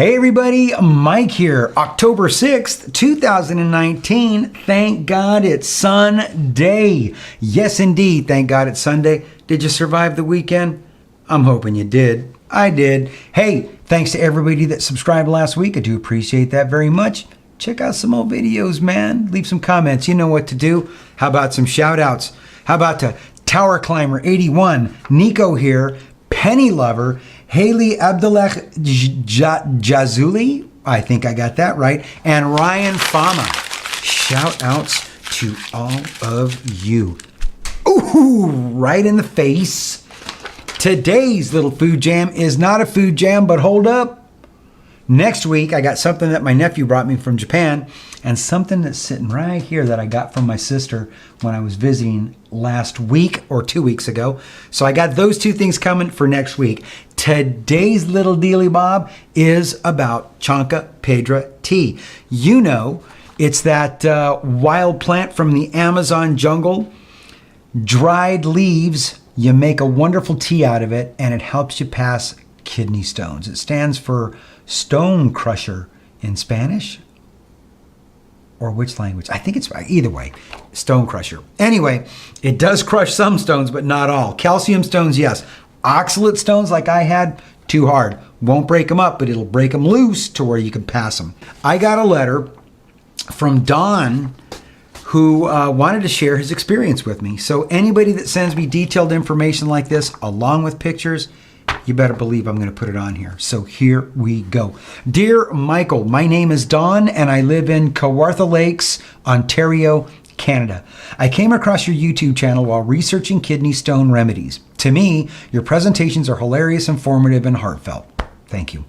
Hey everybody, Mike here. October 6th, 2019. Thank God it's Sunday. Yes, indeed. Thank God it's Sunday. Did you survive the weekend? I'm hoping you did. I did. Hey, thanks to everybody that subscribed last week. I do appreciate that very much. Check out some old videos, man. Leave some comments. You know what to do. How about some shout outs? How about to Tower Climber 81, Nico here, Penny Lover, Haley Abdullah Jazuli, I think I got that right, and Ryan Fama. Shout outs to all of you. Ooh, right in the face. Today's little food jam is not a food jam, but hold up. Next week, I got something that my nephew brought me from Japan and something that's sitting right here that I got from my sister when I was visiting last week or 2 weeks ago. So I got those two things coming for next week. Today's little dealy bob is about Chanca Piedra tea. You know, it's that wild plant from the Amazon jungle. Dried leaves, you make a wonderful tea out of it, and it helps you pass kidney stones. It stands for stone crusher in Spanish. Or which language? I think it's either way, stone crusher. Anyway, it does crush some stones, but not all. Calcium stones, yes. Oxalate stones like I had, too hard. Won't break them up, but it'll break them loose to where you can pass them. I got a letter from Don who wanted to share his experience with me. So anybody that sends me detailed information like this, along with pictures, you better believe I'm going to put it on here. So here we go. Dear Michael, my name is Don and I live in Kawartha Lakes, Ontario, Canada. I came across your YouTube channel while researching kidney stone remedies. To me, your presentations are hilarious, informative, and heartfelt. Thank you.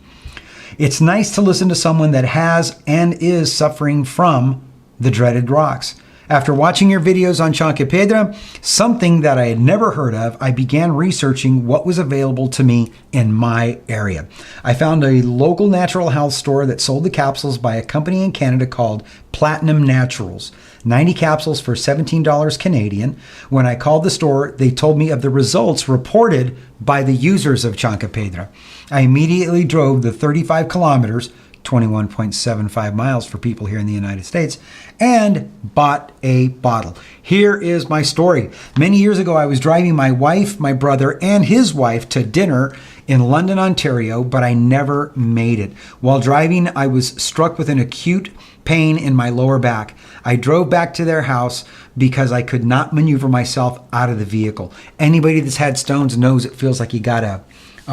It's nice to listen to someone that has and is suffering from the dreaded rocks. After watching your videos on Chanca Piedra, something that I had never heard of, I began researching what was available to me in my area. I found a local natural health store that sold the capsules by a company in Canada called Platinum Naturals. 90 capsules for $17 Canadian. When I called the store, they told me of the results reported by the users of Chanca Piedra. I immediately drove the 35 kilometers 21.75 miles for people here in the United States, and bought a bottle. Here is my story. Many years ago, I was driving my wife, my brother, and his wife to dinner in London, Ontario, but I never made it. While driving, I was struck with an acute pain in my lower back. I drove back to their house because I could not maneuver myself out of the vehicle. Anybody that's had stones knows it feels like you got a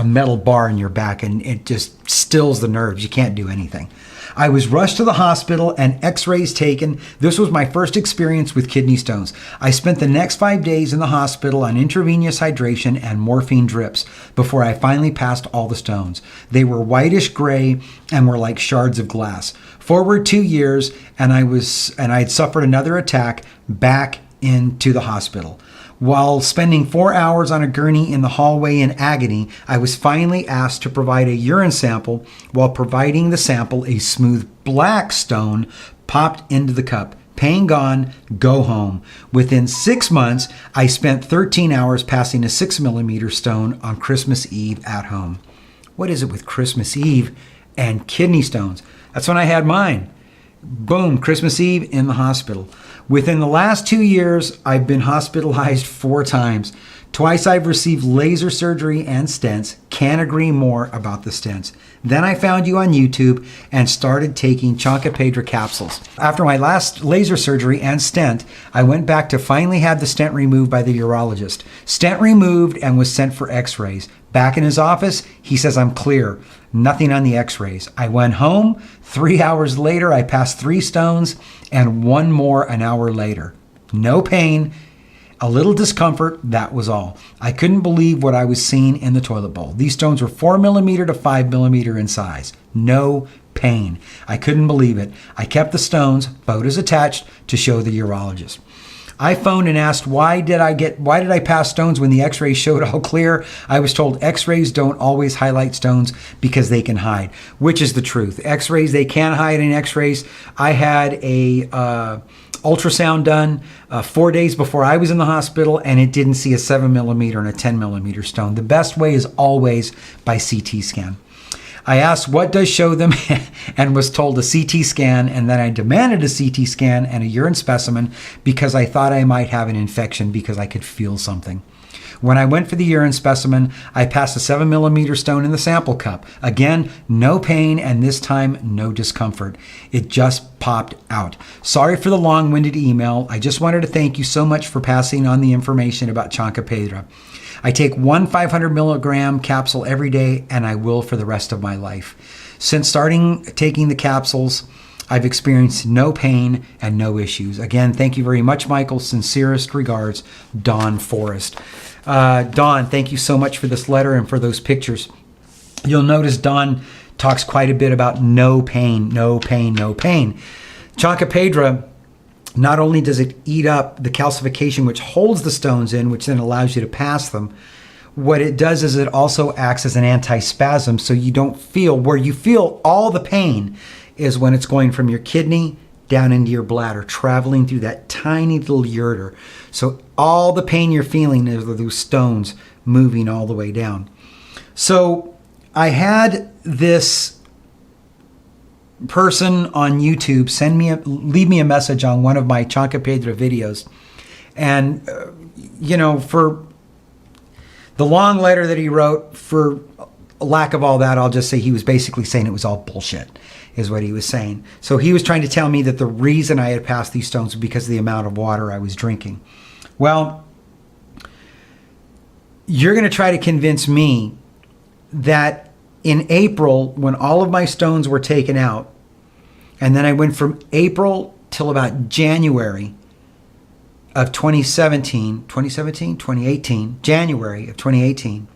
metal bar in your back and it just stills the nerves. You can't do anything. I was rushed to the hospital and x-rays taken. This was my first experience with kidney stones. I spent the next 5 days in the hospital on intravenous hydration and morphine drips before I finally passed all the stones. They were whitish gray and were like shards of glass. Forward 2 years and I had suffered another attack back into the hospital. While spending 4 hours on a gurney in the hallway in agony, I was finally asked to provide a urine sample. While providing the sample, a smooth black stone popped into the cup. Pain gone, go home. Within 6 months, I spent 13 hours passing a 6 millimeter stone on Christmas Eve at home. What is it with Christmas Eve and kidney stones? That's when I had mine. Boom, Christmas Eve in the hospital. Within the last 2 years, I've been hospitalized 4 times. Twice I've received laser surgery and stents. Can't agree more about the stents. Then I found you on YouTube and started taking Chanca Piedra capsules. After my last laser surgery and stent, I went back to finally have the stent removed by the urologist. Stent removed and was sent for x-rays. Back in his office, he says I'm clear. Nothing on the x-rays. I went home. 3 hours later, I passed 3 stones and 1 more an hour later. No pain, a little discomfort, that was all. I couldn't believe what I was seeing in the toilet bowl. These stones were 4 millimeter to 5 millimeter in size. No pain. I couldn't believe it. I kept the stones, photos attached, to show the urologist. I phoned and asked, why did I pass stones when the x-rays showed all clear? I was told x-rays don't always highlight stones because they can hide, which is the truth. X-rays, they can hide in x-rays. I had a ultrasound done 4 days before I was in the hospital, and it didn't see a 7 millimeter and a 10 millimeter stone. The best way is always by CT scan. I asked what does show them and was told a CT scan, and then I demanded a CT scan and a urine specimen because I thought I might have an infection because I could feel something. When I went for the urine specimen, I passed a 7mm stone in the sample cup. Again, no pain, and this time, no discomfort. It just popped out. Sorry for the long-winded email. I just wanted to thank you so much for passing on the information about Chanca Piedra. I take one 500-milligram capsule every day, and I will for the rest of my life. Since starting taking the capsules, I've experienced no pain and no issues. Again, thank you very much, Michael. Sincerest regards, Don Forrest. Don, thank you so much for this letter and for those pictures. You'll notice Don talks quite a bit about no pain, no pain, no pain. Chanca Piedra, not only does it eat up the calcification which holds the stones in, which then allows you to pass them, what it does is it also acts as an antispasm, so you don't feel, where you feel all the pain is when it's going from your kidney down into your bladder, traveling through that tiny little ureter. So all the pain you're feeling is those stones moving all the way down. So I had this person on YouTube leave me a message on one of my Chanca Piedra videos. And, for the long letter that he wrote, for lack of all that, I'll just say he was basically saying it was all bullshit, is what he was saying. So he was trying to tell me that the reason I had passed these stones was because of the amount of water I was drinking. Well, you're going to try to convince me that in April, when all of my stones were taken out, and then I went from April till about January of 2018, January of 2018,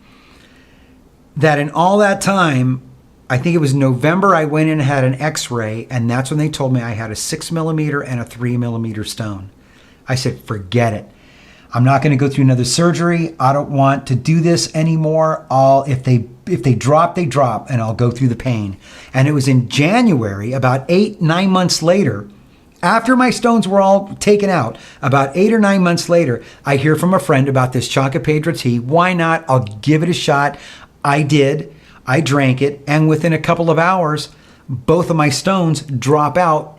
that in all that time, I think it was November, I went in and had an x-ray, and that's when they told me I had a 6mm and a 3mm stone. I said, forget it. I'm not going to go through another surgery. I don't want to do this anymore. If they drop, they drop, and I'll go through the pain. And it was in January, about 8-9 months later, after my stones were all taken out, about 8 or 9 months later, I hear from a friend about this Chanca Piedra tea. Why not? I'll give it a shot. I did. I drank it, and within a couple of hours, both of my stones drop out,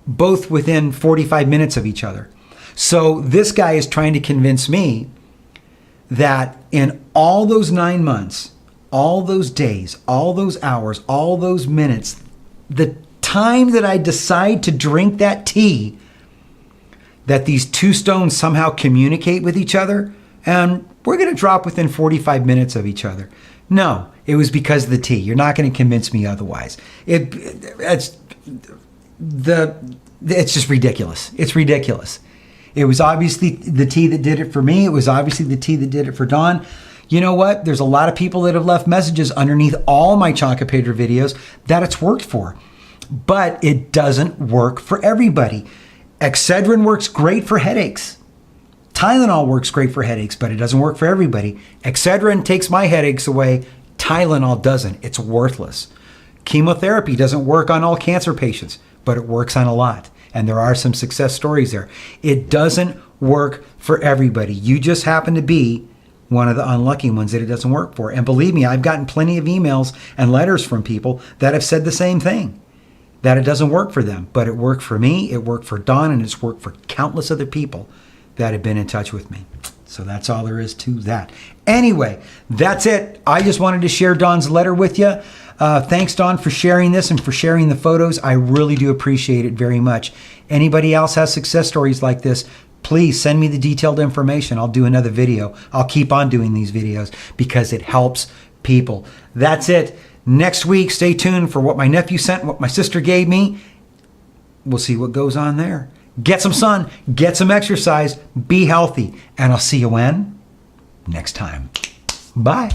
both within 45 minutes of each other. So this guy is trying to convince me that in all those 9 months, all those days, all those hours, all those minutes, the time that I decide to drink that tea, that these two stones somehow communicate with each other, and we're going to drop within 45 minutes of each other. No, it was because of the tea. You're not going to convince me otherwise. It's just ridiculous. It's ridiculous. It was obviously the tea that did it for me. It was obviously the tea that did it for Don. You know what? There's a lot of people that have left messages underneath all my Chanca Piedra videos that it's worked for. But it doesn't work for everybody. Excedrin works great for headaches. Tylenol works great for headaches, but it doesn't work for everybody. Excedrin takes my headaches away. Tylenol doesn't. It's worthless. Chemotherapy doesn't work on all cancer patients, but it works on a lot. And there are some success stories there. It doesn't work for everybody. You just happen to be one of the unlucky ones that it doesn't work for. And believe me, I've gotten plenty of emails and letters from people that have said the same thing, that it doesn't work for them. But it worked for me, it worked for Don, and it's worked for countless other people that have been in touch with me. So that's all there is to that. Anyway, that's it. I just wanted to share Don's letter with you. Thanks, Don, for sharing this and for sharing the photos. I really do appreciate it very much. Anybody else has success stories like this, please send me the detailed information. I'll do another video. I'll keep on doing these videos because it helps people. That's it. Next week, stay tuned for what my nephew sent, what my sister gave me. We'll see what goes on there. Get some sun, get some exercise, be healthy, and I'll see you when? Next time. Bye.